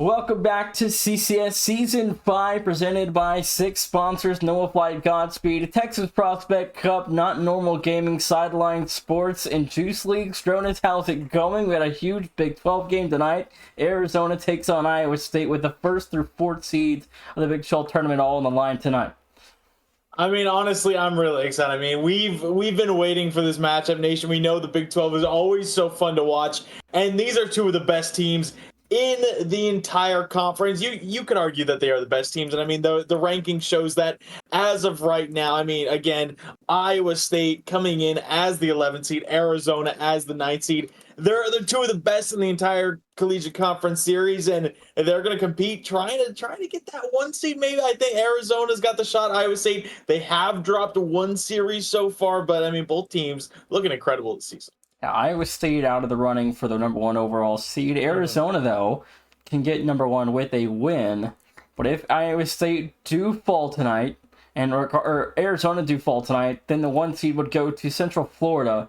Welcome back to CCS Season 5, presented by 6 sponsors: Noah Flight, Godspeed, Texas Prospect Cup, Not Normal Gaming, Sideline Sports, and Juice Leagues. Jonas, how's it going? We had a huge Big 12 game tonight. Arizona takes on Iowa State with the 1st through 4th seeds of the Big 12 tournament all on the line tonight. I mean, honestly, I'm really excited. I mean, we've been waiting for this matchup, nation. We know the Big 12 is always so fun to watch, and these are two of the best teams in the entire conference. You could argue that they are the best teams, and I mean the ranking shows that as of right now. I mean, again, Iowa State coming in as the 11th seed, Arizona as the 9th seed. They're two of the best in the entire collegiate conference series, and they're going to compete trying to get that one seed. Maybe I think Arizona's got the shot. Iowa State, they have dropped one series so far, but I mean both teams looking incredible this season. Now, Iowa State out of the running for the number 1 overall seed. Arizona, though, can get number 1 with a win. But if Iowa State do fall tonight, or Arizona do fall tonight, then the 1 seed would go to Central Florida,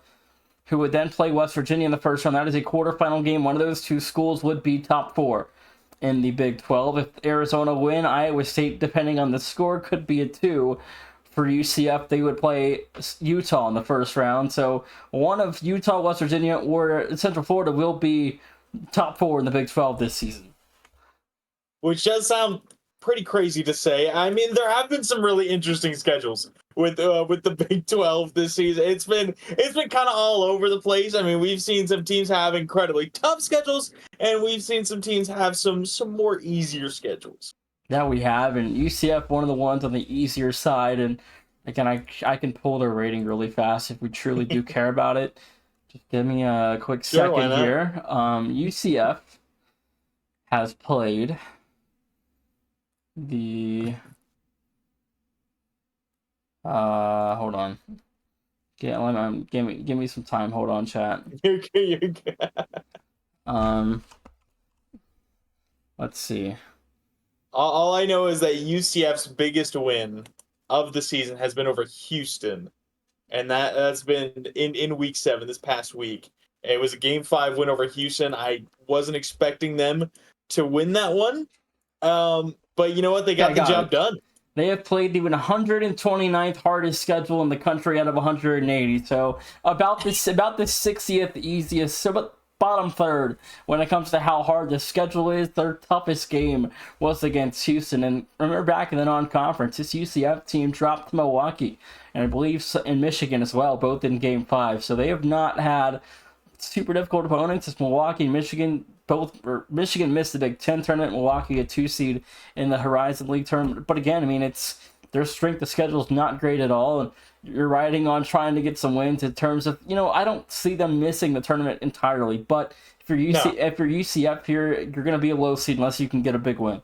who would then play West Virginia in the first round. That is a quarterfinal game. One of those two schools would be top 4 in the Big 12. If Arizona win, Iowa State, depending on the score, could be a 2. For UCF, they would play Utah in the first round. So one of Utah, West Virginia, or Central Florida will be top 4 in the Big 12 this season. Which does sound pretty crazy to say. I mean, there have been some really interesting schedules with the Big 12 this season. It's been kind of all over the place. I mean, we've seen some teams have incredibly tough schedules, and we've seen some teams have some more easier schedules. That we have, and UCF, one of the ones on the easier side. And again, I can pull their rating really fast if we truly do care about it. Just give me a quick second here. UCF has played the hold on. Give me some time. Hold on, chat. You're good. Let's see. All I know is that UCF's biggest win of the season has been over Houston, and that's been in week 7 this past week. It was a Game 5 win over Houston. I wasn't expecting them to win that one, but you know what? They got the job done. They have played the 129th hardest schedule in the country out of 180. So about the 60th easiest. So about bottom third when it comes to how hard the schedule is. Their toughest game was against Houston, and remember back in the non-conference, this UCF team dropped Milwaukee, and I believe in Michigan as well, both in Game 5. So they have not had super difficult opponents. It's Milwaukee and Michigan. Michigan missed the Big 10 tournament. Milwaukee a 2 seed in the Horizon League tournament. But again, I mean, it's their strength of schedule is not great at all, and you're riding on trying to get some wins in terms of, I don't see them missing the tournament entirely. But if you're UCF here, you're going to be a low seed unless you can get a big win.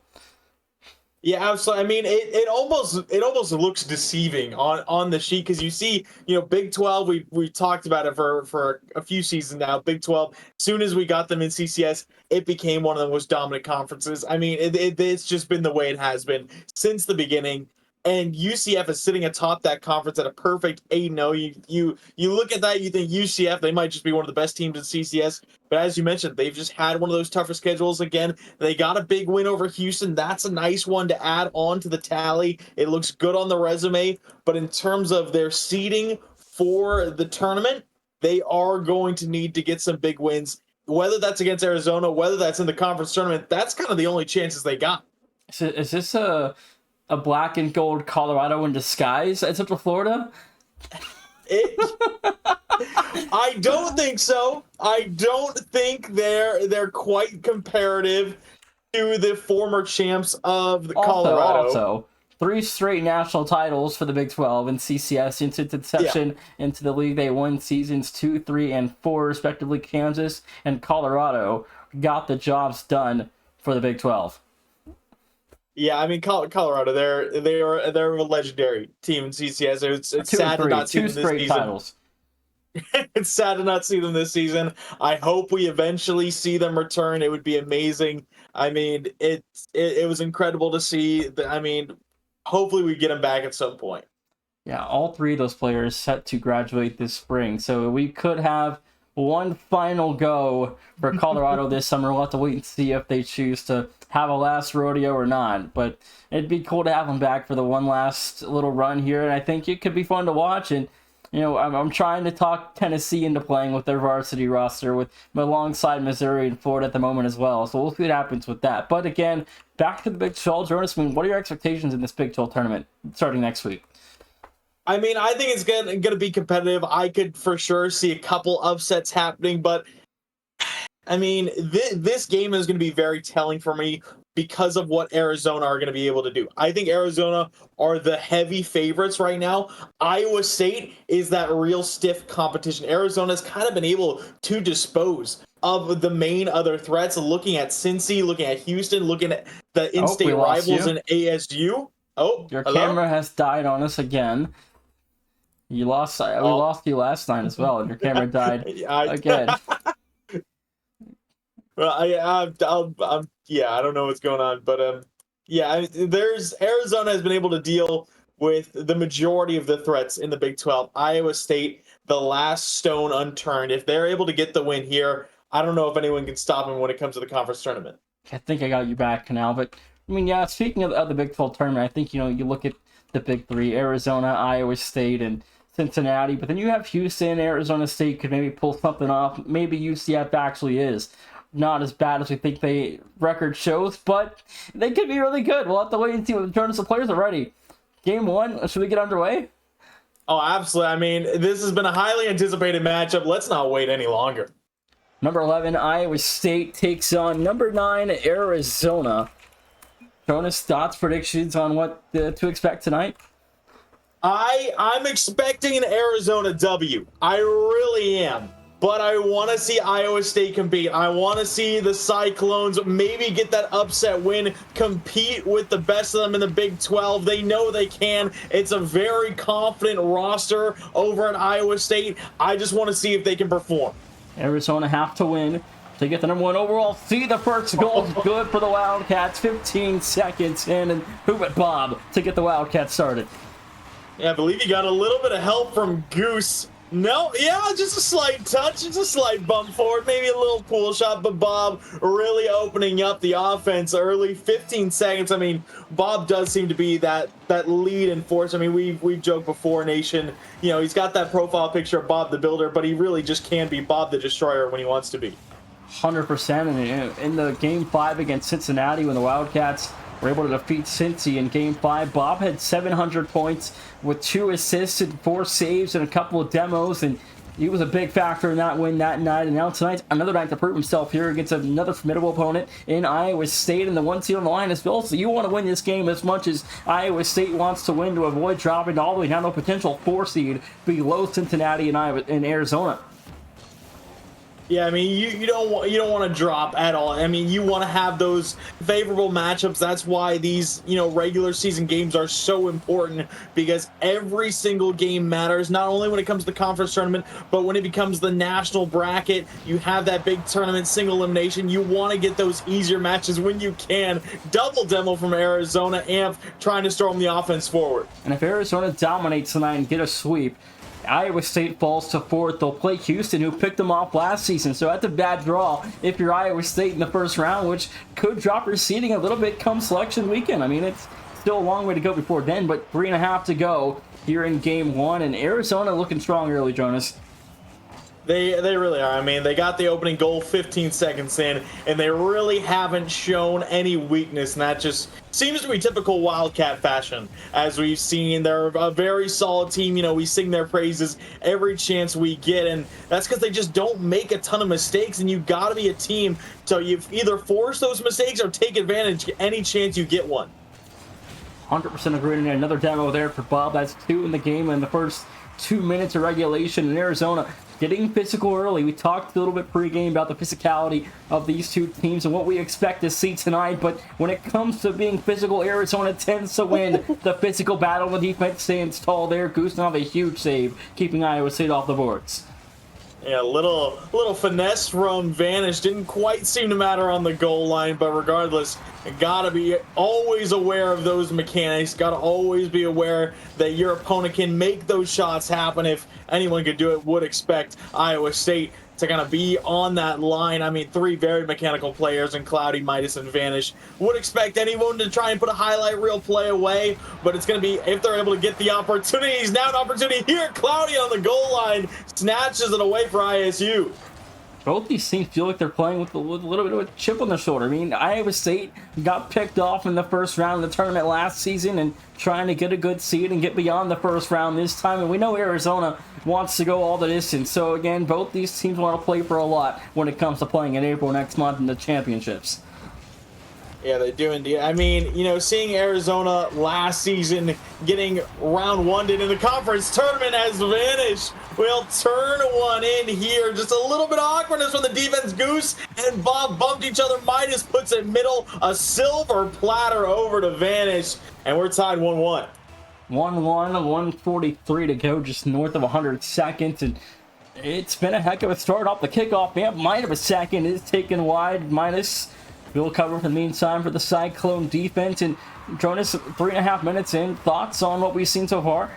Yeah, absolutely. I mean, it almost looks deceiving on the sheet because you see, Big 12. We talked about it for a few seasons now. Big 12. As soon as we got them in CCS, it became one of the most dominant conferences. I mean, it's just been the way it has been since the beginning. And UCF is sitting atop that conference at a perfect 8-0. You look at that, you think UCF, they might just be one of the best teams in CCS. But as you mentioned, they've just had one of those tougher schedules again. They got a big win over Houston. That's a nice one to add on to the tally. It looks good on the resume. But in terms of their seeding for the tournament, they are going to need to get some big wins. Whether that's against Arizona, whether that's in the conference tournament, that's kind of the only chances they got. So is this a black and gold Colorado in disguise at Central Florida? I don't think so. I don't think they're quite comparative to the former champs of Colorado. Also, 3 straight national titles for the Big 12 and CCS into inception into the league. They won seasons 2, 3, and 4 respectively. Kansas and Colorado got the jobs done for the Big 12. Yeah, I mean Colorado, they're a legendary team in CCS. It's sad to not see them this season. Titles. It's sad to not see them this season. I hope we eventually see them return. It would be amazing. I mean, it was incredible to see. I mean, hopefully we get them back at some point. Yeah, all 3 of those players set to graduate this spring. So we could have one final go for Colorado this summer. We'll have to wait and see if they choose to have a last rodeo or not. But it'd be cool to have them back for the one last little run here, and I think it could be fun to watch. And I'm trying to talk Tennessee into playing with their varsity roster with alongside Missouri and Florida at the moment as well. So we'll see what happens with that. But again, back to the Big 12, Jonas. I mean, what are your expectations in this Big 12 tournament starting next week? I mean, I think it's gonna be competitive. I could for sure see a couple upsets happening, but I mean, this game is going to be very telling for me because of what Arizona are going to be able to do. I think Arizona are the heavy favorites right now. Iowa State is that real stiff competition. Arizona's kind of been able to dispose of the main other threats, looking at Cincy, looking at Houston, looking at the in-state rivals in ASU. Oh, your hello? camera has died on us again. You lost. We lost you last night as well, and your camera died again. Well, I don't know what's going on, but Arizona has been able to deal with the majority of the threats in the Big 12. Iowa State, the last stone unturned. If they're able to get the win here, I don't know if anyone can stop them when it comes to the conference tournament. I think I got you back now, but I mean, yeah. Speaking of the Big 12 tournament, I think you look at the big three: Arizona, Iowa State, and Cincinnati. But then you have Houston. Arizona State could maybe pull something off. Maybe UCF actually is not as bad as we think they record shows, but they could be really good. We'll have to wait and see what the players are ready. Game one, should we get underway? Oh, absolutely. I mean, this has been a highly anticipated matchup. Let's not wait any longer. Number 11, Iowa State takes on number 9, Arizona. Jonas, thoughts, predictions on what to expect tonight? I'm expecting an Arizona W. I really am. But I want to see Iowa State compete. I want to see the Cyclones maybe get that upset win, compete with the best of them in the Big 12. They know they can. It's a very confident roster over at Iowa State. I just want to see if they can perform. Arizona have to win to get the number 1 overall. See the first goal. Good for the Wildcats. 15 seconds in, and who but Bob to get the Wildcats started. Yeah, I believe you got a little bit of help from Goose. No, yeah, just a slight touch, just a slight bump forward, maybe a little pool shot, but Bob really opening up the offense early, 15 seconds. I mean, Bob does seem to be that lead enforcer. I mean, we've joked before, Nation, he's got that profile picture of Bob the Builder, but he really just can be Bob the Destroyer when he wants to be. 100%, and in the Game 5 against Cincinnati when the Wildcats were able to defeat Cincy in Game 5. Bob had 700 points with 2 assists and 4 saves and a couple of demos, and he was a big factor in that win that night. And now tonight's another night to prove himself here against another formidable opponent in Iowa State, and the 1 seed on the line as well. So you want to win this game as much as Iowa State wants to win to avoid dropping all the way down to a potential 4 seed below Cincinnati and Arizona. Yeah, I mean, you don't want to drop at all. I mean, you want to have those favorable matchups. That's why these, regular season games are so important, because every single game matters, not only when it comes to the conference tournament, but when it becomes the national bracket. You have that big tournament, single elimination. You want to get those easier matches when you can. Double demo from Arizona, Amp trying to storm the offense forward. And if Arizona dominates tonight and get a sweep, Iowa State falls to 4th. They'll play Houston, who picked them off last season. So that's a bad draw if you're Iowa State in the first round, which could drop your seeding a little bit come selection weekend. I mean, it's still a long way to go before then, but 3.5 to go here in Game 1. And Arizona looking strong early, Jonas. They really are. I mean, they got the opening goal 15 seconds in, and they really haven't shown any weakness, and that just seems to be typical Wildcat fashion. As we've seen, they're a very solid team. We sing their praises every chance we get, and that's because they just don't make a ton of mistakes, and you got to be a team so you either force those mistakes or take advantage any chance you get one. 100% agreeing. Another demo there for Bob. That's 2 in the game in the first 2 minutes of regulation in Arizona. Getting physical early. We talked a little bit pregame about the physicality of these two teams and what we expect to see tonight, but when it comes to being physical, Arizona tends to win the physical battle. The defense stands tall there. Goose now have a huge save, keeping Iowa State off the boards. Yeah, little finesse from Vanish didn't quite seem to matter on the goal line, but regardless, gotta be always aware of those mechanics. Gotta always be aware that your opponent can make those shots happen. If anyone could do it, would expect Iowa State to kind of be on that line. I mean, three very mechanical players in Cloudy, Midas, and Vanish. Would expect anyone to try and put a highlight reel play away, but it's going to be if they're able to get the opportunities. Now an opportunity here. Cloudy on the goal line snatches it away for ISU. Both these teams feel like they're playing with a little bit of a chip on their shoulder. I mean, Iowa State got picked off in the first round of the tournament last season and trying to get a good seed and get beyond the first round this time. And we know Arizona wants to go all the distance. So, again, both these teams want to play for a lot when it comes to playing in April next month in the championships. Yeah, they do indeed. I mean, seeing Arizona last season getting round one in the conference tournament has vanished. We'll turn one in here. Just a little bit of awkwardness from the defense. Goose and Bob bumped each other. Midas puts it middle. A silver platter over to Vanish. And we're tied 1-1. 1-1, 143 to go, just north of 100 seconds. And it's been a heck of a start off the kickoff. Man, might have a second is taken wide. Midas will cover for the meantime for the Cyclone defense. And Jonas, 3.5 minutes in, thoughts on what we've seen so far?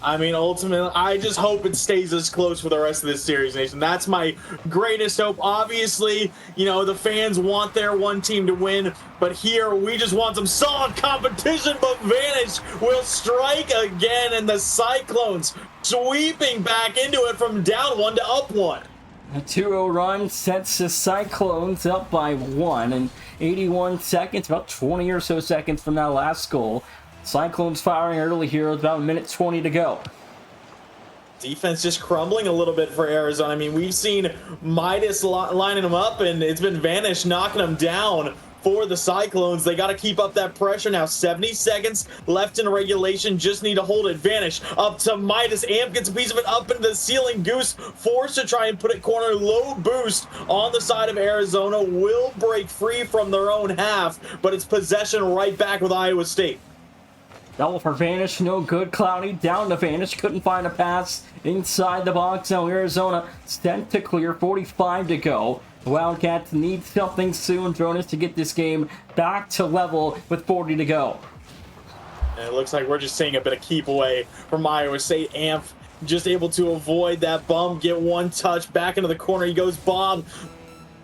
I mean, ultimately, I just hope it stays this close for the rest of this series, Nation. That's my greatest hope. Obviously, the fans want their one team to win, but here we just want some solid competition. But Vanish will strike again, and the Cyclones sweeping back into it from down one to up one. A 2-0 run sets the Cyclones up by 1 in 81 seconds, about 20 or so seconds from that last goal. Cyclones firing early here with about 1:20 to go. Defense just crumbling a little bit for Arizona. I mean, we've seen Midas lining them up, and it's been Vanish knocking them down for the Cyclones. They got to keep up that pressure now. 70 seconds left in regulation. Just need to hold it. Vanish up to Midas. Amp gets a piece of it up into the ceiling. Goose forced to try and put it corner. Low boost on the side of Arizona. Will break free from their own half, but it's possession right back with Iowa State. Double for Vanish, no good. Cloudy down to Vanish, couldn't find a pass inside the box. Now Arizona sent to clear, 45 to go. The Wildcats need something soon, Jonas, to get this game back to level with 40 to go. And it looks like we're just seeing a bit of keep away from Iowa State. Amp just able to avoid that bump, get one touch, back into the corner he goes. Bob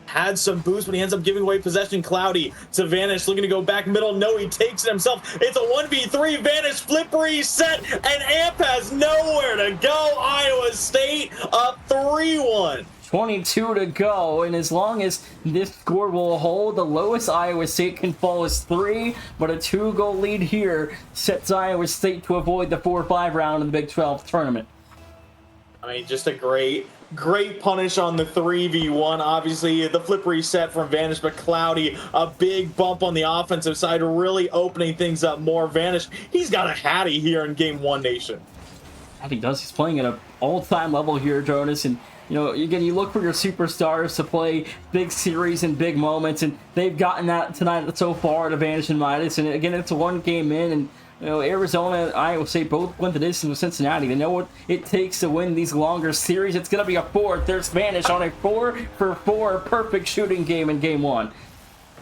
had some boost, but he ends up giving away possession. Cloudy to Vanish, looking to go back middle. No, he takes it himself. It's a 1v3. Vanish flip reset, and Amp has nowhere to go. Iowa State up 3-1. 22 to go, and as long as this score will hold, the lowest Iowa State can fall is 3, but a 2-goal lead here sets Iowa State to avoid the 4-5 round in the Big 12 tournament. I mean, just a great punish on the 3v1. Obviously, the flip reset from Vanish, but Cloudy, a big bump on the offensive side, really opening things up more. Vanish, he's got a hattie here in Game 1, Nation. I think he does. He's playing at an all-time level here, Jonas, and again, you look for your superstars to play big series and big moments, and they've gotten that tonight so far to Vanish and Midas. And again, it's a one game in, and Arizona and Iowa State both went the distance with Cincinnati. They know what it takes to win these longer series. It's going to be a 4. There's Vanish on a 4-for-4 perfect shooting game in Game 1.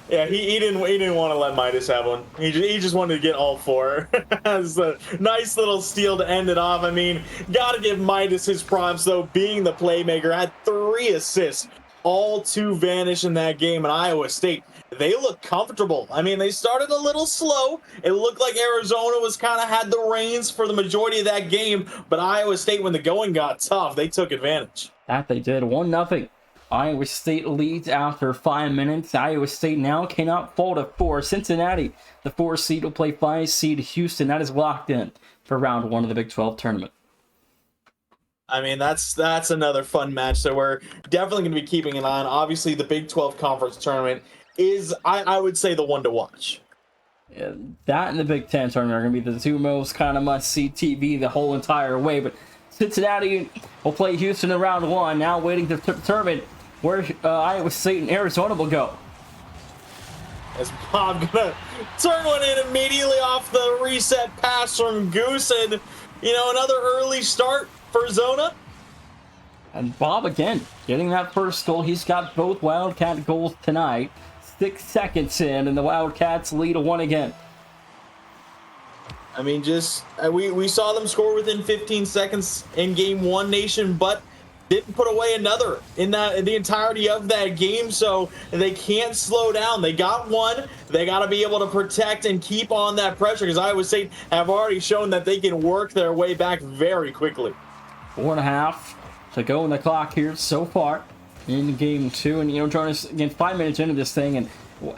Yeah, he didn't want to let Midas have one. He just wanted to get all 4. It's a nice little steal to end it off. I mean, got to give Midas his props, though, being the playmaker. Had 3 assists, all to Vanish in that game. And Iowa State, they look comfortable. I mean, they started a little slow. It looked like Arizona was kind of had the reins for the majority of that game. But Iowa State, when the going got tough, they took advantage. That they did. 1-0. Iowa State leads after 5 minutes. Iowa State now cannot fall to 4. Cincinnati, the 4 seed, will play 5 seed Houston. That is locked in for round 1 of the Big 12 tournament. I mean, that's another fun match that we're definitely going to be keeping an eye on. Obviously, the Big 12 conference tournament is, I would say, the one to watch. Yeah, that and the Big 10 tournament are going to be the 2 most kind of must-see TV the whole entire way. But Cincinnati will play Houston in round 1, now waiting to determine where Iowa State and Arizona will go. As Bob gonna turn one in immediately off the reset pass from Goose, and another early start for Zona. And Bob again getting that first goal. He's got both Wildcat goals tonight. 6 seconds in, and the Wildcats lead 1 again. I mean, just we saw them score within 15 seconds in Game 1, Nation, but didn't put away another in the entirety of that game, so they can't slow down. They got one. They got to be able to protect and keep on that pressure, because Iowa State have already shown that they can work their way back very quickly. 4.5 to go in the clock here so far in game 2. And, Jonas, again, 5 minutes into this thing, and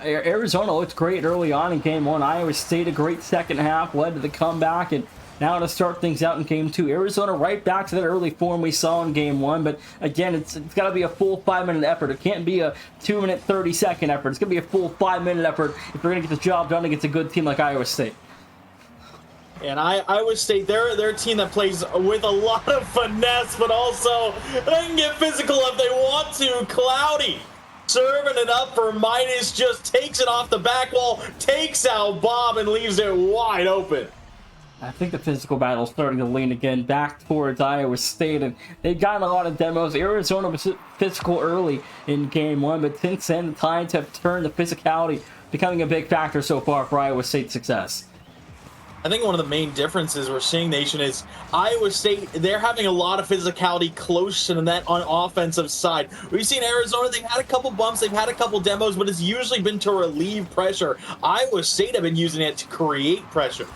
Arizona looked great early on in game 1. Iowa State a great second half, led to the comeback, and now to start things out in game 2, Arizona right back to that early form we saw in game 1. But again, it's got to be a full 5-minute effort. It can't be a 2-minute 30-second effort. It's going to be a full 5-minute effort if you're going to get the job done against a good team like Iowa State. And Iowa State, they're a team that plays with a lot of finesse, but also they can get physical if they want to. Cloudy serving it up for Midas, just takes it off the back wall, takes out Bob, and leaves it wide open. I think the physical battle is starting to lean again back towards Iowa State, and they've gotten a lot of demos. Arizona was physical early in game 1, but since then, the Tides have turned the physicality, becoming a big factor so far for Iowa State's success. I think one of the main differences we're seeing, Nation, is Iowa State, they're having a lot of physicality close to the net on offensive side. We've seen Arizona, they've had a couple bumps, they've had a couple demos, but it's usually been to relieve pressure. Iowa State have been using it to create pressure.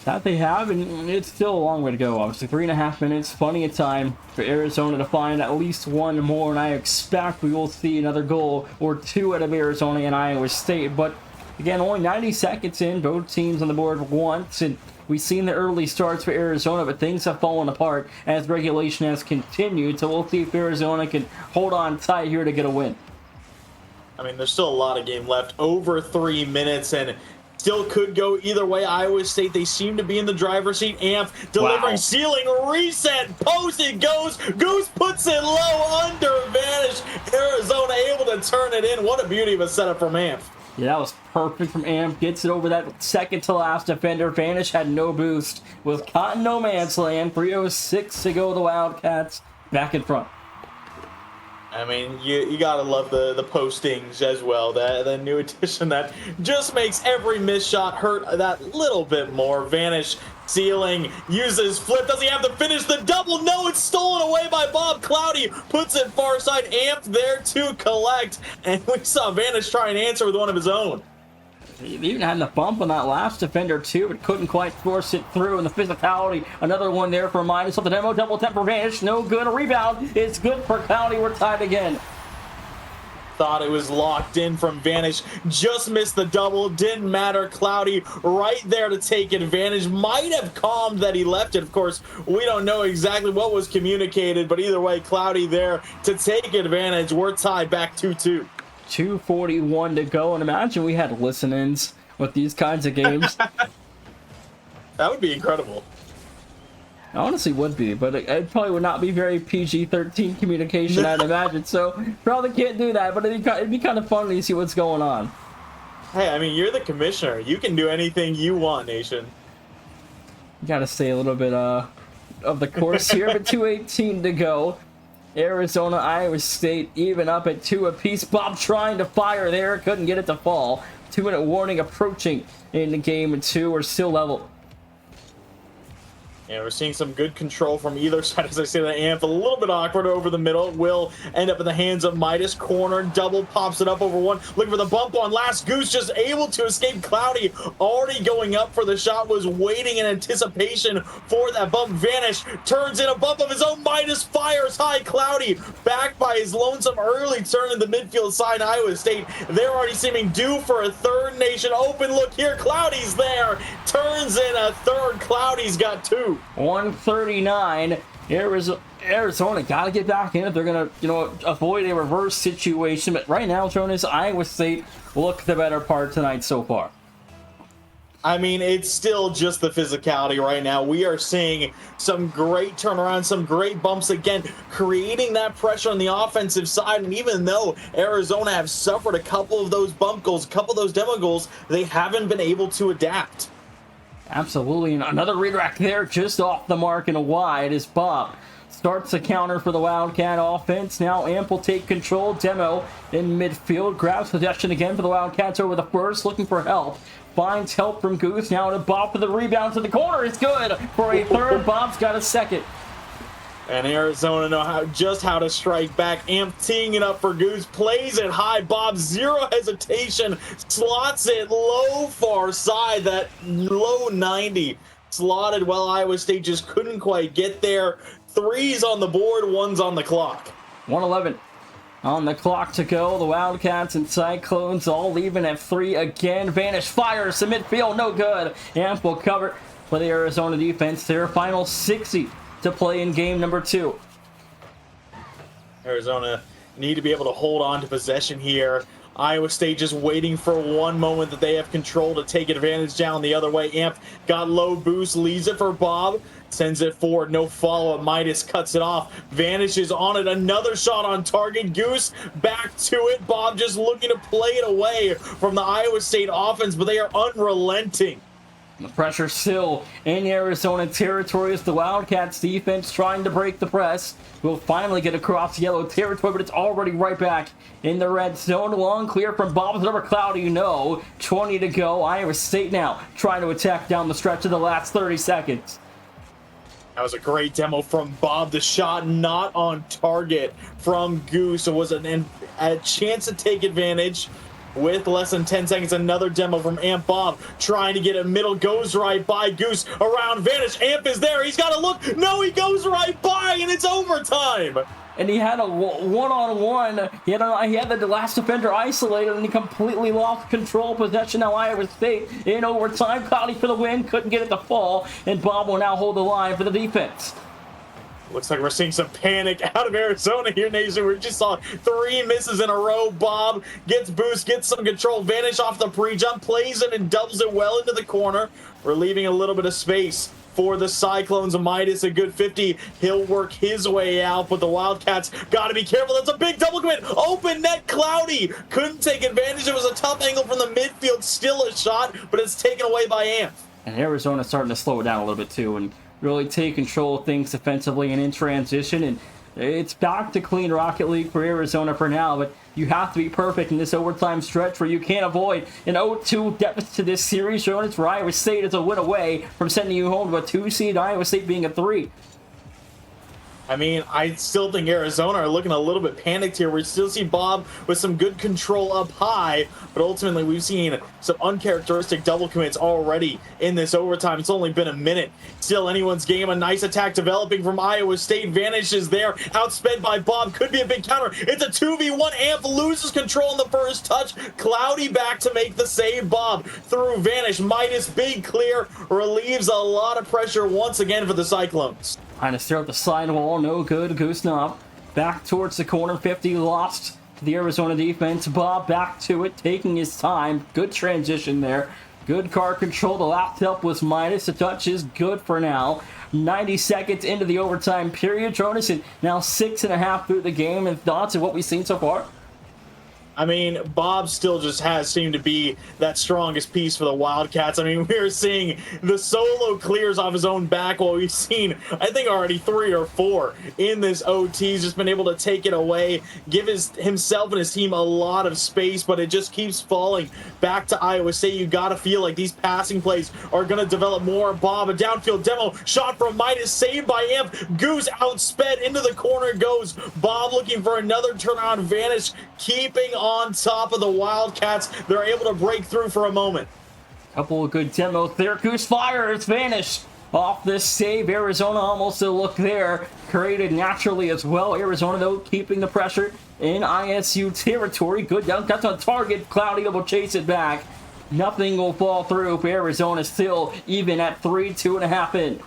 That they have, and it's still a long way to go. Obviously, 3.5 minutes, plenty of time for Arizona to find at least one more, and I expect we will see another goal or two out of Arizona and Iowa State. But again, only 90 seconds in, both teams on the board once, and we've seen the early starts for Arizona, but things have fallen apart as regulation has continued. So we'll see if Arizona can hold on tight here to get a win. I mean, there's still a lot of game left, over 3 minutes, and still could go either way. Iowa State, they seem to be in the driver's seat. Amp delivering, ceiling, reset, post, it goes. Goose puts it low, under Vanish. Arizona able to turn it in. What a beauty of a setup from Amp. Yeah, that was perfect from Amp. Gets it over that second to last defender. Vanish had no boost. Was caught in no man's land. 3:06 to go. The Wildcats back in front. I mean, you gotta love the postings as well. The new addition that just makes every missed shot hurt that little bit more. Vanish, ceiling, uses flip. Does he have to finish the double? No, it's stolen away by Bob. Cloudy puts it far side. Amp there to collect. And we saw Vanish try and answer with one of his own. He even had the bump on that last defender too, but couldn't quite force it through. And the physicality, another one there for Midas with the demo, double tap for Vanish, no good. A rebound, it's good for Cloudy. We're tied again. Thought it was locked in from Vanish, just missed the double, didn't matter. Cloudy right there to take advantage. Might have calmed that he left it. Of course, we don't know exactly what was communicated, but either way, Cloudy there to take advantage. We're tied back 2-2. 2:41 to go, and imagine we had listen-ins with these kinds of games. That would be incredible. I honestly would be, but it probably would not be very PG-13 communication, I'd imagine. So probably can't do that, but it'd be kind of fun to see what's going on. Hey, I mean, you're the commissioner. You can do anything you want, Nation. You gotta stay a little bit of the course here, but 2:18 to go. Arizona, Iowa State even up at 2 apiece. Bob trying to fire there, couldn't get it to fall. 2-minute warning approaching in the game, 2 are still level. Yeah, we're seeing some good control from either side. As I say, the Amp a little bit awkward over the middle. Will end up in the hands of Midas. Corner, double, pops it up over one. Looking for the bump on last. Goose just able to escape. Cloudy already going up for the shot. Was waiting in anticipation for that bump. Vanish turns in a bump of his own. Midas fires high. Cloudy back by his lonesome early turn in the midfield side. Iowa State, they're already seeming due for a third. Nation open look here. Cloudy's there. Turns in a third. Cloudy's got 2. 139. Arizona got to get back in if they're going to, avoid a reverse situation. But right now, Jonas, Iowa State look the better part tonight so far. I mean, it's still just the physicality right now. We are seeing some great turnaround, some great bumps again, creating that pressure on the offensive side. And even though Arizona have suffered a couple of those bump goals, a couple of those demo goals, they haven't been able to adapt. Absolutely, and another redirect there, just off the mark and a wide as Bob starts the counter for the Wildcat offense. Now Amp will take control. Demo in midfield, grabs possession again for the Wildcats over the first, looking for help. Finds help from Goose, now to Bob for the rebound to the corner. It's good for a third. Bob's got a second. And Arizona know just how to strike back. Amp teeing it up for Goose, plays it high. Bob, zero hesitation, slots it low far side, that low 90. Slotted well, Iowa State just couldn't quite get there. Threes on the board, one's on the clock. 1:11 on the clock to go. The Wildcats and Cyclones all leaving at 3 again. Vanish fires to midfield, no good. Amp will cover for the Arizona defense. Their final 60 to play in game number 2. Arizona need to be able to hold on to possession here. Iowa State just waiting for one moment that they have control to take advantage down the other way. Amp got low boost, leaves it for Bob, sends it forward, no follow-up. Midas cuts it off, vanishes on it, another shot on target. Goose back to it. Bob just looking to play it away from the Iowa State offense, but they are unrelenting. The pressure still in Arizona territory as the Wildcats defense trying to break the press. Will finally get across yellow territory, but it's already right back in the red zone. Long clear from Bob's over Cloudy, 20 to go. Iowa State now trying to attack down the stretch of the last 30 seconds. That was a great demo from Bob. The shot not on target from Goose. It was a chance to take advantage. With less than 10 seconds, another demo from Amp. Bob trying to get a middle, goes right by Goose, around Vanish. Amp is there, he's got to look, no, he goes right by, and it's overtime. And he had a one-on-one. He had the last defender isolated, and he completely lost control possession. Now Iowa State in overtime. Cloudy for the win, couldn't get it to fall, and Bob will now hold the line for the defense. Looks like we're seeing some panic out of Arizona here, Nation. We just saw 3 misses in a row. Bob gets boost, gets some control. Vanish off the pre-jump, plays it and doubles it well into the corner. We're leaving a little bit of space for the Cyclones. Midas a good 50. He'll work his way out, but the Wildcats got to be careful. That's a big double commit. Open net, Cloudy. Couldn't take advantage. It was a tough angle from the midfield. Still a shot, but it's taken away by Amp. And Arizona's starting to slow it down a little bit too, and really take control of things defensively and in transition. And it's back to clean Rocket League for Arizona for now, but you have to be perfect in this overtime stretch where you can't avoid an 0-2 deficit to this series. Jonas, for Iowa State is a win away from sending you home to a 2 seed, Iowa State being a 3. I mean, I still think Arizona are looking a little bit panicked here. We still see Bob with some good control up high, but ultimately we've seen some uncharacteristic double commits already in this overtime. It's only been a minute. Still anyone's game. A nice attack developing from Iowa State. Vanishes there. Outsped by Bob. Could be a big counter. It's a 2v1. Amp loses control on the first touch. Cloudy back to make the save. Bob through Vanish. Midas, big clear. Relieves a lot of pressure once again for the Cyclones. Trying to stare at the sidewall, no good. Goosenop back towards the corner, 50 lost to the Arizona defense. Bob back to it, taking his time. Good transition there. Good card control. The last help was Midas. The touch is good for now. 90 seconds into the overtime period. Jonas, and now 6.5 through the game. And thoughts of what we've seen so far? I mean, Bob still just has seemed to be that strongest piece for the Wildcats. I mean, we're seeing the solo clears off his own back while we've seen, I think, already 3 or 4 in this OT. He's just been able to take it away, give himself and his team a lot of space, but it just keeps falling back to Iowa State. You got to feel like these passing plays are going to develop more. Bob, a downfield demo, shot from Midas, saved by Amp. Goose outsped into the corner goes. Bob looking for another turnaround. Vanish keeping on top of the Wildcats. They're able to break through for a moment. Couple of good demos there. Goose fires, Vanish off this save. Arizona almost a look there. Created naturally as well. Arizona, though, keeping the pressure in ISU territory. Good dunk. That's on target. Cloudy will chase it back. Nothing will fall through. But Arizona still even at 3, 2.5 in.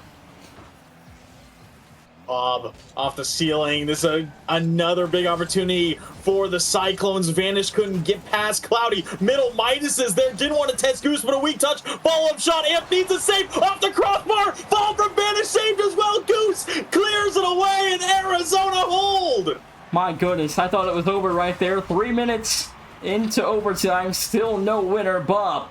Bob off the ceiling. This is another big opportunity for the Cyclones. Vanish couldn't get past Cloudy. Middle, Midas is there. Didn't want to test Goose, but a weak touch. Follow-up shot. Amp needs a save off the crossbar. Fall from Vanish, saved as well. Goose clears it away, and Arizona hold. My goodness, I thought it was over right there. 3 minutes into overtime. Still no winner, Bob.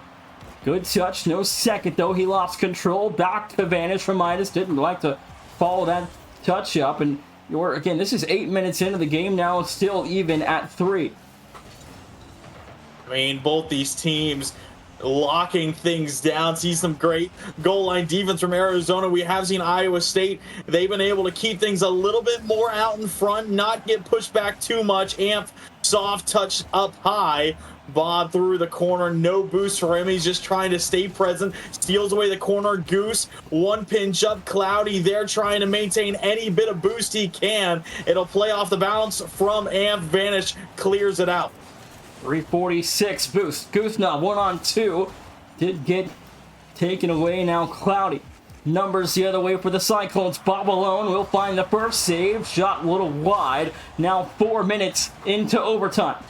Good touch. No second, though. He lost control. Back to Vanish from Midas. Didn't like to follow that touch up, and you're again, this is 8 minutes into the game now. It's still even at 3. I mean, both these teams locking things down. See some great goal line defense from Arizona. We have seen Iowa State. They've been able to keep things a little bit more out in front, not get pushed back too much. Amp, soft touch up high. Bob through the corner, no boost for him. He's just trying to stay present. Steals away the corner. Goose, one pinch up. Cloudy there trying to maintain any bit of boost he can. It'll play off the bounce from Amp. Vanish clears it out. 346 boost. Goose now 1-on-2. Did get taken away. Now Cloudy. Numbers the other way for the Cyclones. Bob alone will find the first save. Shot a little wide. Now 4 minutes into overtime.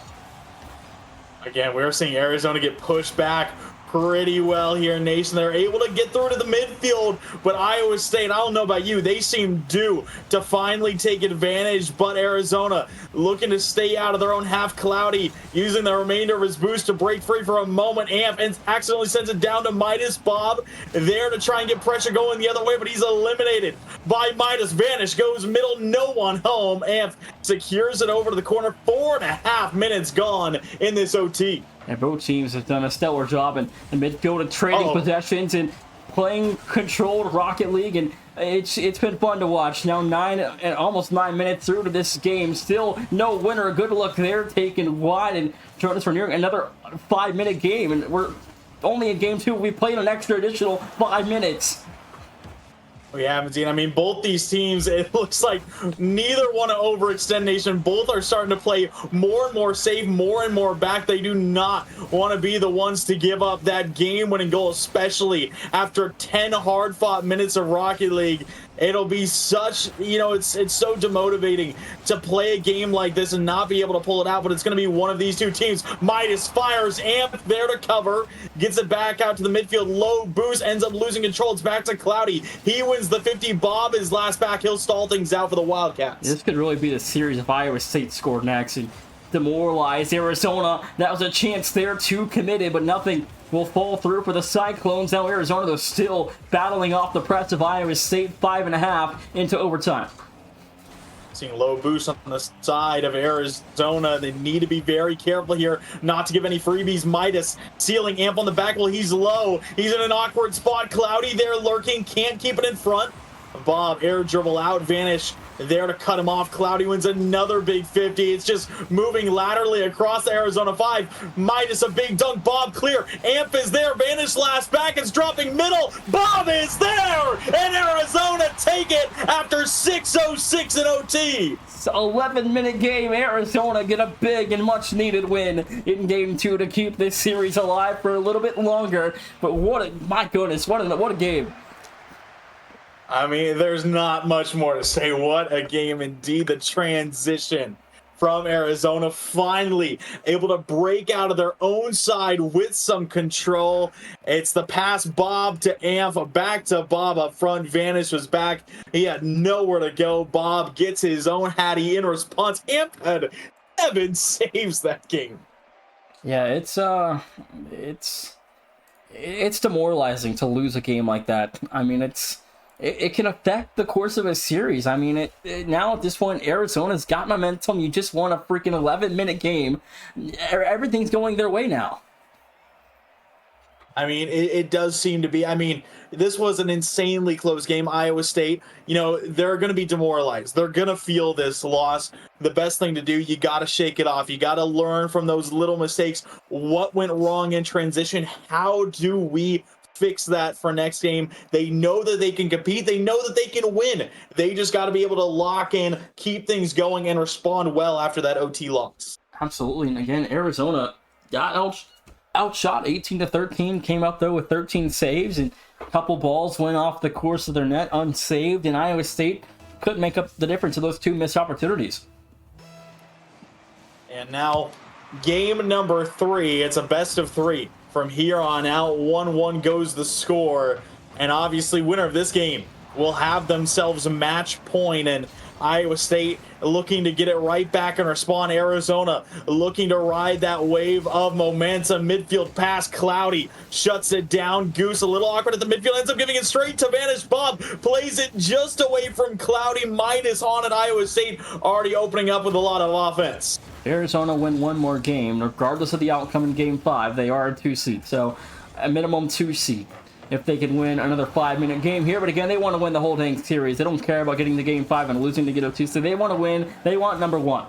Again, we're seeing Arizona get pushed back pretty well here, Nation. They're able to get through to the midfield, but Iowa State, I don't know about you, they seem due to finally take advantage, but Arizona looking to stay out of their own half. Cloudy using the remainder of his boost to break free for a moment. Amp and accidentally sends it down to Midas. Bob there to try and get pressure going the other way, but he's eliminated by Midas. Vanish goes middle, no one home. Amp secures it over to the corner. 4.5 minutes gone in this OT. And both teams have done a stellar job in the midfield and trading possessions and playing controlled Rocket League, and it's been fun to watch. Now almost 9 minutes through to this game, still no winner. Good luck there, taken wide, and join us for nearing another 5-minute game, and we're only in game 2. We played an extra additional 5 minutes. We haven't seen. I mean, both these teams, it looks like neither want to overextend, Nation. Both are starting to play more and more safe, more and more back. They do not want to be the ones to give up that game-winning goal, especially after 10 hard-fought minutes of Rocket League. It'll be such, it's so demotivating to play a game like this and not be able to pull it out, but it's going to be one of these two teams. Midas fires. Amp there to cover. Gets it back out to the midfield. Low boost. Ends up losing control. It's back to Cloudy. He wins the 50. Bob is last back. He'll stall things out for the Wildcats. This could really be the series if Iowa State scored next and demoralized Arizona. That was a chance there, too committed, but nothing will fall through for the Cyclones. Now Arizona, though, still battling off the press of Iowa State. 5.5 into overtime. Seeing low boost on the side of Arizona. They need to be very careful here not to give any freebies. Midas sealing Amp on the back. Well, he's low. He's in an awkward spot. Cloudy there lurking. Can't keep it in front. Bob air dribble out. Vanish there to cut him off. Cloudy wins another big 50. It's just moving laterally across the Arizona 5. Midas a big dunk. Bob clear. Amp is there. Vanish last back. It's dropping middle. Bob is there. And Arizona take it after 6:06 in OT. It's an 11-minute game. Arizona get a big and much-needed win in Game 2 to keep this series alive for a little bit longer. But my goodness, what a game. I mean, there's not much more to say. What a game indeed. The transition from Arizona, finally able to break out of their own side with some control. It's the pass. Bob to Amp, back to Bob up front. Vanish was back. He had nowhere to go. Bob gets his own Hattie in response. Amp had 7 saves that game. Yeah, it's demoralizing to lose a game like that. I mean, it can affect the course of a series. I mean, now at this point, Arizona's got momentum. You just won a freaking 11-minute game. Everything's going their way now. I mean, it does seem to be. I mean, this was an insanely close game. Iowa State, they're going to be demoralized. They're going to feel this loss. The best thing to do, you got to shake it off. You got to learn from those little mistakes. What went wrong in transition? How do we fix that for next game? They know that they can compete. They know that they can win. They just got to be able to lock in, keep things going, and respond well after that OT loss. Absolutely. And again, Arizona got outshot 18-13, came up though with 13 saves, and a couple balls went off the course of their net unsaved, and Iowa State couldn't make up the difference of those 2 missed opportunities. And now game number 3. It's a best of 3. From here on out, 1-1 goes the score. And obviously, winner of this game will have themselves a match point. And Iowa State looking to get it right back and respond. Arizona looking to ride that wave of momentum. Midfield pass. Cloudy shuts it down. Goose a little awkward at the midfield. Ends up giving it straight to Vanish. Bob plays it just away from Cloudy. Midas on at Iowa State. Already opening up with a lot of offense. Arizona win one more game, regardless of the outcome in Game 5. They are a 2 seed. So a minimum 2 seed if they can win another 5-minute game here. But again, they want to win the whole dang series. They don't care about getting the game 5 and losing to get a 2 seed. They want to win. They want number 1.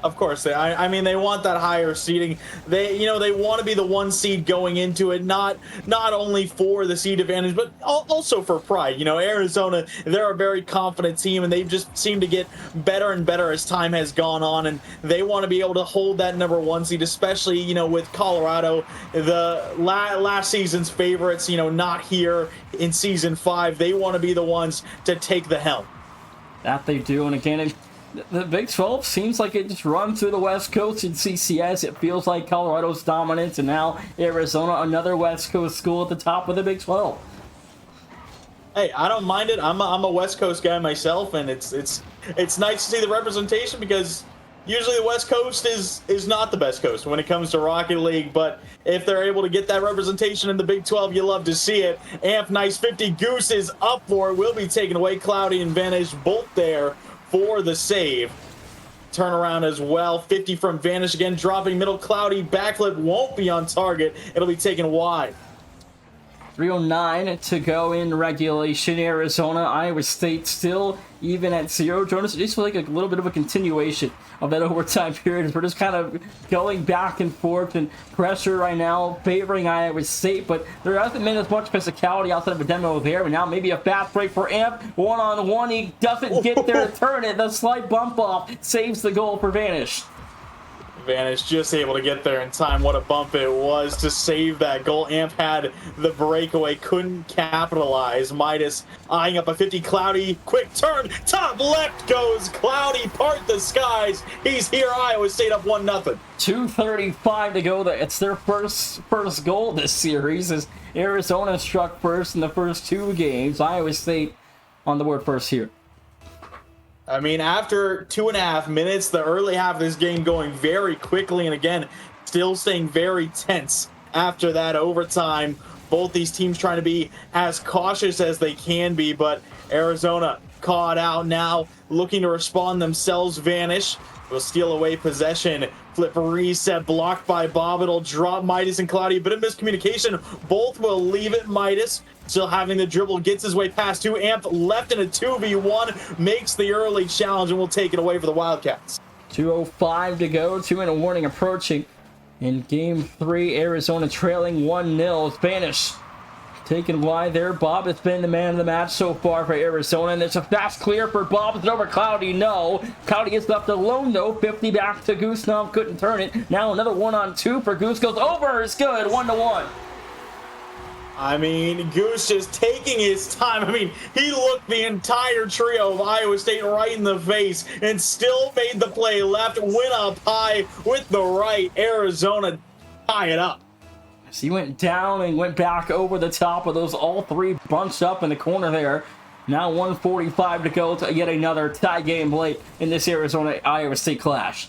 Of course, I mean, they want that higher seeding. They want to be the 1 seed going into it, not only for the seed advantage, but also for pride. Arizona, they're a very confident team, and they've just seemed to get better and better as time has gone on, and they want to be able to hold that number 1 seed, especially, with Colorado, the last season's favorites, not here in Season 5. They want to be the ones to take the helm. That they do, and again, the Big 12 seems like it just runs through the West Coast in CCS. It feels like Colorado's dominance, and now Arizona, another West Coast school at the top of the Big 12. Hey, I don't mind it. I'm a West Coast guy myself, and it's nice to see the representation, because usually the West Coast is not the best coast when it comes to Rocket League, but if they're able to get that representation in the Big 12, you love to see it. Amp nice 50. Goose is up for it. Will be taken away. Cloudy and Vanish both there for the save. Turnaround as well. 50 from Vanish again, dropping middle. Cloudy backflip won't be on target. It'll be taken wide. 3:09 to go in regulation. Arizona, Iowa State still even at 0. Jonas, it just feels like a little bit of a continuation of that overtime period. We're just kind of going back and forth, and pressure right now favoring Iowa State, but there hasn't been as much physicality outside of a demo there. And now maybe a fast break for Amp. 1-on-1. He doesn't get there to turn it. The slight bump off saves the goal for Vanish. Vanish just able to get there in time. What a bump it was to save that goal. Amp had the breakaway, couldn't capitalize. Midas eyeing up a 50. Cloudy, quick turn, top left goes Cloudy, part the skies. He's here. Iowa State up 1-0. 2:35 to go. It's their first goal this series, as Arizona struck first in the first 2 games. Iowa State on the board first here. I mean, after 2.5 minutes, the early half of this game going very quickly, and again, still staying very tense after that overtime. Both these teams trying to be as cautious as they can be, but Arizona caught out now, looking to respond themselves. Vanish will steal away possession. Flip reset, blocked by Bob. It'll drop Midas and Cloudy. A bit of miscommunication. Both will leave it. Midas still having the dribble, gets his way past 2. Amp left in a 2v1, makes the early challenge, and will take it away for the Wildcats. 2:05 to go. 2-minute warning approaching in Game 3. Arizona trailing 1-0. Vanish taken wide there. Bob has been the man of the match so far for Arizona, and there's a fast clear for Bob. It's over Cloudy. No. Cloudy is left alone, though. 50 back to Goose. Now couldn't turn it. Now another 1-on-2 for Goose. Goes over. It's good. 1-1. I mean, Goose just taking his time. I mean, he looked the entire trio of Iowa State right in the face and still made the play left, went up high with the right. Arizona tie it up. So he went down and went back over the top of those, all 3 bunched up in the corner there. Now 1:45 to go to yet another tie game late in this Arizona-Iowa State clash.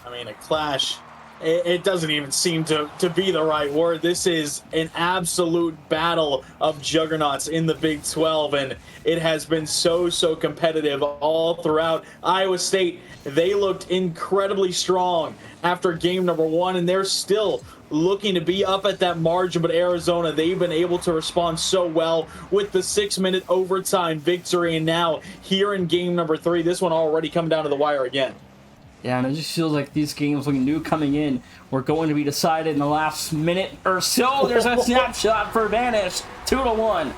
I mean, a clash. It doesn't even seem to be the right word. This is an absolute battle of juggernauts in the Big 12, and it has been so competitive all throughout. Iowa State, they looked incredibly strong after game number 1, and they're still looking to be up at that margin, but Arizona, they've been able to respond so well with the 6-minute overtime victory, and now here in game number 3, this one already coming down to the wire again. Yeah, and it just feels like these games, looking new coming in, were going to be decided in the last minute or so. There's a snapshot for Vanish. 2-1.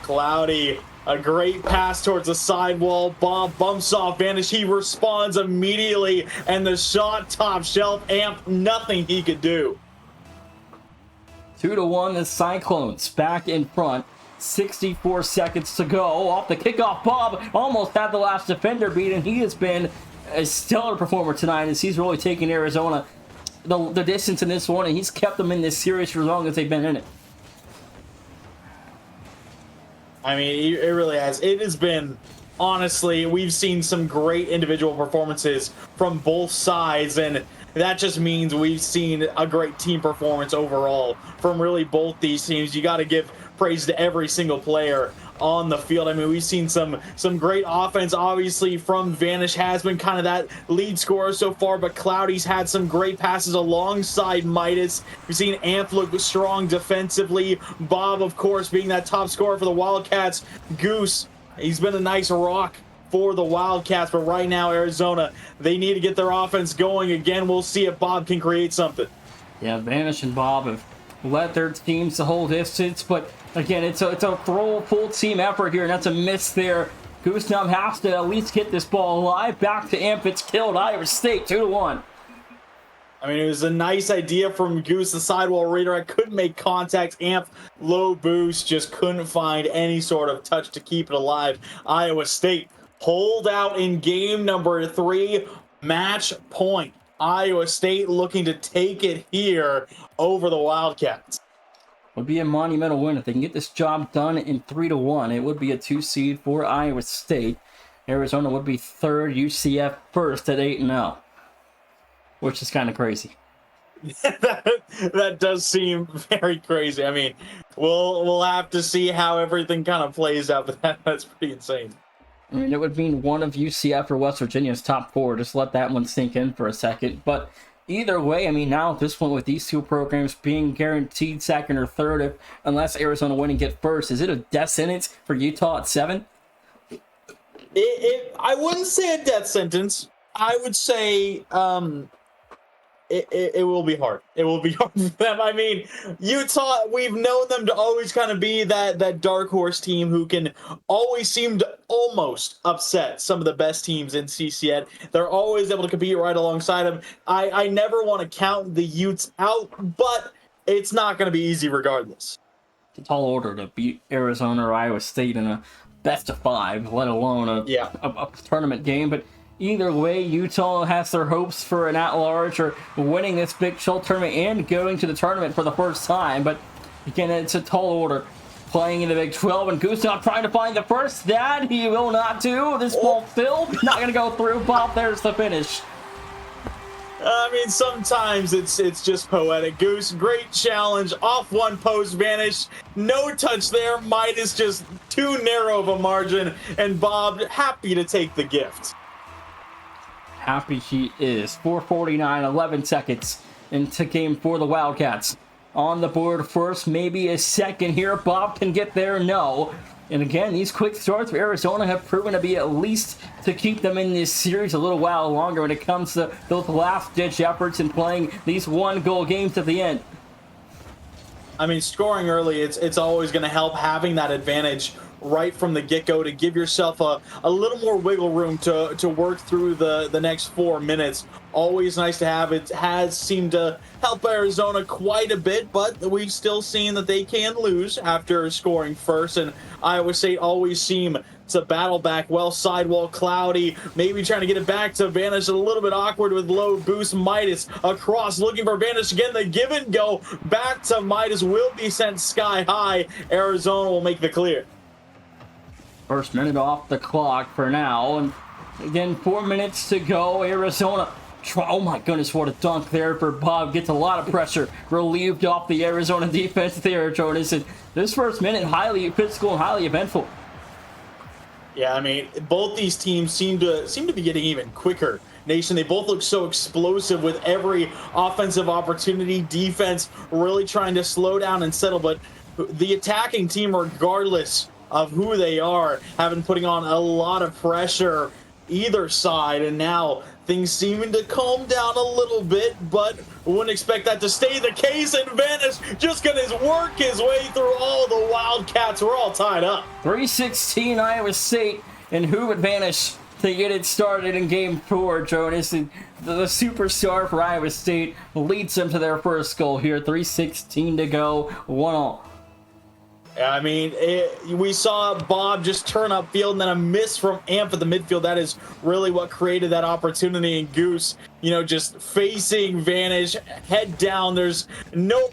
Cloudy, a great pass towards the sidewall. Bob bumps off Vanish. He responds immediately, and the shot top shelf. Amp, nothing he could do. 2-1, the Cyclones back in front. 64 seconds to go. Off the kickoff, Bob almost had the last defender beat, and he has been a stellar performer tonight, as he's really taken Arizona the distance in this one, and he's kept them in this series for as long as they've been in it. I mean, it really has. It has been, honestly, we've seen some great individual performances from both sides, and that just means we've seen a great team performance overall from really both these teams. You got to give praise to every single player on the field. I mean, we've seen some great offense. Obviously, from Vanish has been kind of that lead scorer so far, but Cloudy's had some great passes alongside Midas. We've seen Amp look strong defensively. Bob, of course, being that top scorer for the Wildcats. Goose, he's been a nice rock for the Wildcats, but right now Arizona, they need to get their offense going again. We'll see if Bob can create something. Yeah, Vanish and Bob have led their teams the whole distance, but again, it's a full team effort here, and that's a miss there. Goosenum has to at least get this ball alive. Back to Imp, it's killed. Iowa State 2-1. I mean, it was a nice idea from Goose, the sidewall redirect, couldn't make contact. Amp, low boost, just couldn't find any sort of touch to keep it alive. Iowa State pulled out in game number 3, match point. Iowa State looking to take it here over the Wildcats. Would be a monumental win if they can get this job done in 3-1. It would be a 2 seed for Iowa State. Arizona would be 3rd, UCF 1st at 8-0, which is kind of crazy. that does seem very crazy. I mean, we'll have to see how everything kind of plays out, but that's pretty insane. I mean, it would mean one of UCF or West Virginia's top 4. Just let that one sink in for a second. But either way, I mean, now at this point with these two programs being guaranteed 2nd or 3rd, unless Arizona win and get 1st, is it a death sentence for Utah at 7? I wouldn't say a death sentence. I would say it will be hard. It will be hard for them. I mean, Utah, we've known them to always kind of be that dark horse team who can always seem to almost upset some of the best teams in CCS. They're always able to compete right alongside them. I never want to count the Utes out, but it's not going to be easy regardless. It's a tall order to beat Arizona or Iowa State in a best of 5, let alone a tournament game. But either way, Utah has their hopes for an at-large or winning this Big 12 tournament and going to the tournament for the first time. But again, it's a tall order playing in the Big 12, and Goosenum trying to find the first. That he will not do. This ball still not going to go through. Bob, there's the finish. I mean, sometimes it's just poetic. Goose, great challenge. Off one post, Vanish. No touch there. Midas just too narrow of a margin. And Bob, happy to take the gift. Happy he is. 4:49, 11 seconds into game 4. The Wildcats on the board first, maybe a second here. Bob can get there, no. And again, these quick starts for Arizona have proven to be at least to keep them in this series a little while longer when it comes to those last-ditch efforts and playing these one-goal games at the end. I mean, scoring early, it's always going to help having that advantage right from the get-go to give yourself a little more wiggle room to work through the next 4 minutes. Always nice to have. It has seemed to help Arizona quite a bit, but we've still seen that they can lose after scoring first, and Iowa State always seem to battle back well. Sidewall, Cloudy, maybe trying to get it back to Vanish. A little bit awkward with low boost. Midas across, looking for Vanish again. The give and go back to Midas will be sent sky high. Arizona will make the clear. First minute off the clock for now, and again, 4 minutes to go. Arizona, oh my goodness, what a dunk there for Bob. Gets a lot of pressure relieved off the Arizona defense there, Jonas. And this first minute, highly physical and highly eventful. Yeah, I mean, both these teams seem to be getting even quicker. Nation, they both look so explosive with every offensive opportunity. Defense really trying to slow down and settle, but the attacking team, regardless of who they are, have been putting on a lot of pressure either side, and now things seeming to calm down a little bit, but wouldn't expect that to stay the case. And Vanish just gonna work his way through all the Wildcats. We're all tied up. 3:16 Iowa State, and who would Vanish to get it started in game 4, Jonas? And the superstar for Iowa State leads them to their first goal here. 3:16 to go, 1-1. I mean, we saw Bob just turn upfield and then a miss from Amp at the midfield. That is really what created that opportunity. And Goose, just facing Vanish, head down. There's no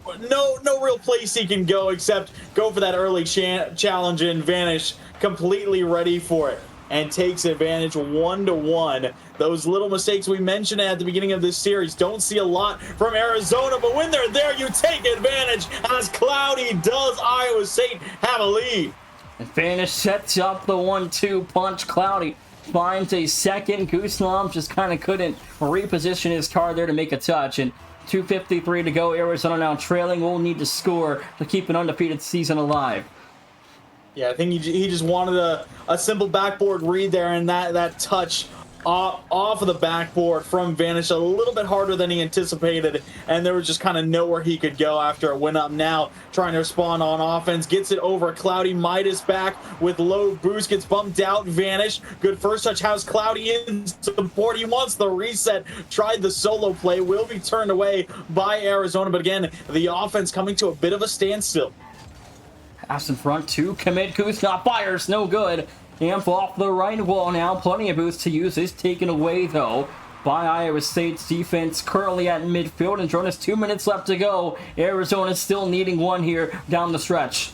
real place he can go except go for that early challenge, and Vanish completely ready for it and takes advantage 1-1. Those little mistakes we mentioned at the beginning of this series, don't see a lot from Arizona, but when they're there, you take advantage, as Cloudy does. Iowa State have a lead. Vanish sets up the 1-2 punch. Cloudy finds a second. Gooselam just kind of couldn't reposition his card there to make a touch. And 2:53 to go. Arizona now trailing. Will need to score to keep an undefeated season alive. Yeah, I think he just wanted a simple backboard read there, and that touch off of the backboard from Vanish a little bit harder than he anticipated, and there was just kind of nowhere he could go after it went up. Now trying to respond on offense, gets it over Cloudy. Midas back with low boost, gets bumped out. Vanish, good first touch, has Cloudy in support. He wants the reset, tried the solo play, will be turned away by Arizona, but again, the offense coming to a bit of a standstill. Pass in front to commit. Gooselam fires, no good. Amp off the right wall now. Plenty of boost to use. Is taken away, though, by Iowa State's defense currently at midfield. And Jonas, 2 minutes left to go. Arizona still needing one here down the stretch.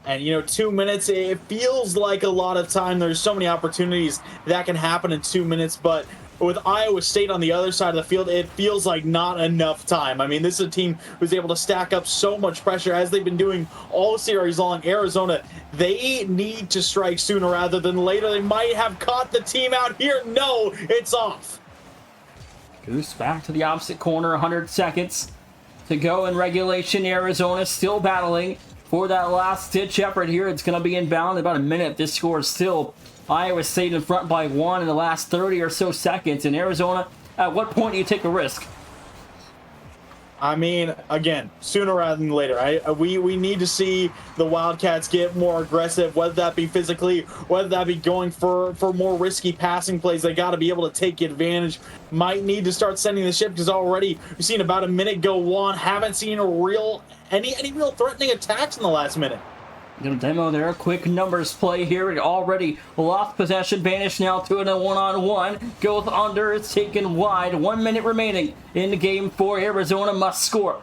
And, 2 minutes, it feels like a lot of time. There's so many opportunities that can happen in 2 minutes, but with Iowa State on the other side of the field, it feels like not enough time. I mean, this is a team who's able to stack up so much pressure as they've been doing all series long. Arizona, they need to strike sooner rather than later. They might have caught the team out here. No, it's off. Goose back to the opposite corner. 100 seconds to go in regulation. Arizona still battling for that last-ditch effort here. It's going to be inbound in about a minute. This score is still Iowa State in front by 1 in the last 30 or so seconds. In Arizona, at what point do you take a risk? I mean, again, sooner rather than later. We need to see the Wildcats get more aggressive, whether that be physically, whether that be going for more risky passing plays. They got to be able to take advantage. Might need to start sending the ship because already we've seen about a minute go on. Haven't seen any real threatening attacks in the last minute. Gonna demo there. Quick numbers play here. It already lost possession. Vanish now to a one-on-one. Goes under. It's taken wide. 1 minute remaining in the game for Arizona. Must score.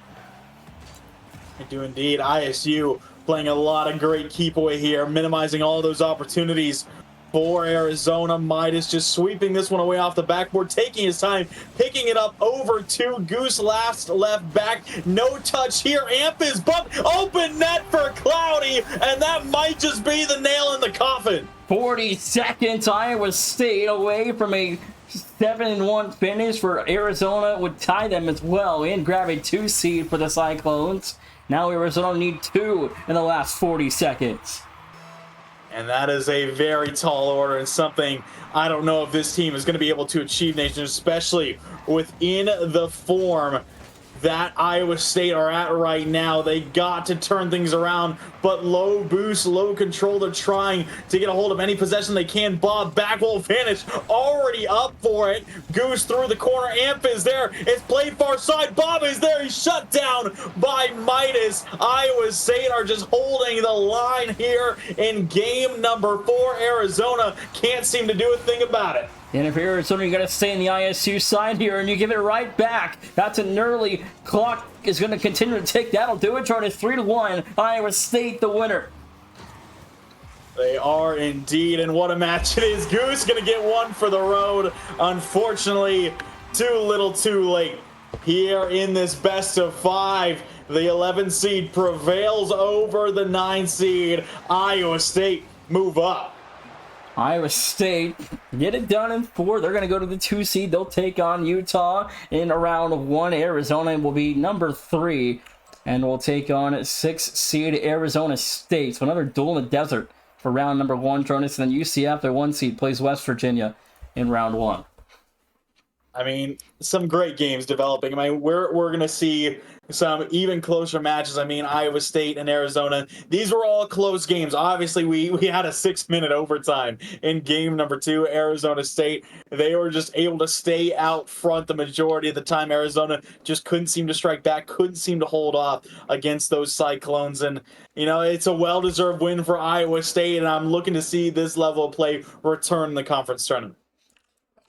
I do indeed. ISU playing a lot of great keep away here, minimizing all those opportunities for Arizona. Midas just sweeping this one away off the backboard, taking his time, picking it up over to Goose, last left back. No touch here. Amp is bumped. Open net for Cloudy, and that might just be the nail in the coffin. 40 seconds. Iowa State away from a 7-1 finish for Arizona would tie them as well and grab a 2 seed for the Cyclones. Now Arizona need 2 in the last 40 seconds. And that is a very tall order and something I don't know if this team is going to be able to achieve, Nation, especially within the form that Iowa State are at right now. They got to turn things around, but low boost, low control. They're trying to get a hold of any possession they can. Bob back will Vanish already up for it. Goose through the corner. Amp is there. It's played far side. Bob is there. He's shut down by Midas. Iowa State are just holding the line here in game number 4. Arizona can't seem to do a thing about it. And if Arizona, you got to stay in the ISU side here, and you give it right back. That's an early clock is going to continue to tick. That'll do it. Jordan, 3-1. Iowa State the winner. They are indeed, and what a match it is. Goose going to get one for the road. Unfortunately, too little too late. Here in this best of 5, the 11 seed prevails over the 9 seed. Iowa State move up. Iowa State get it done in 4. They're going to go to the 2 seed. They'll take on Utah in round 1. Arizona will be number 3, and will take on 6 seed Arizona State. So another duel in the desert for round number 1, Jonas. And then UCF, their 1 seed, plays West Virginia in round 1. I mean, some great games developing. I mean, we're going to see some even closer matches. I mean, Iowa State and Arizona, these were all close games. Obviously, we had a 6-minute overtime in game number 2. Arizona State, they were just able to stay out front the majority of the time. Arizona just couldn't seem to strike back, couldn't seem to hold off against those Cyclones. And, it's a well-deserved win for Iowa State, and I'm looking to see this level of play return in the conference tournament.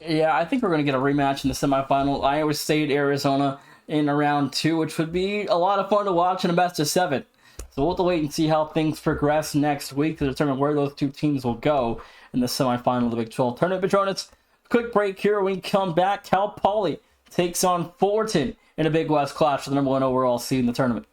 Yeah, I think we're going to get a rematch in the semifinal. Iowa State, Arizona in round 2, which would be a lot of fun to watch in a best of 7. So we'll have to wait and see how things progress next week to determine where those 2 teams will go in the semifinal of the Big 12 tournament. But Jonas, quick break here. When we come back, Cal Poly takes on Fullerton in a Big West clash for the number 1 overall seed in the tournament.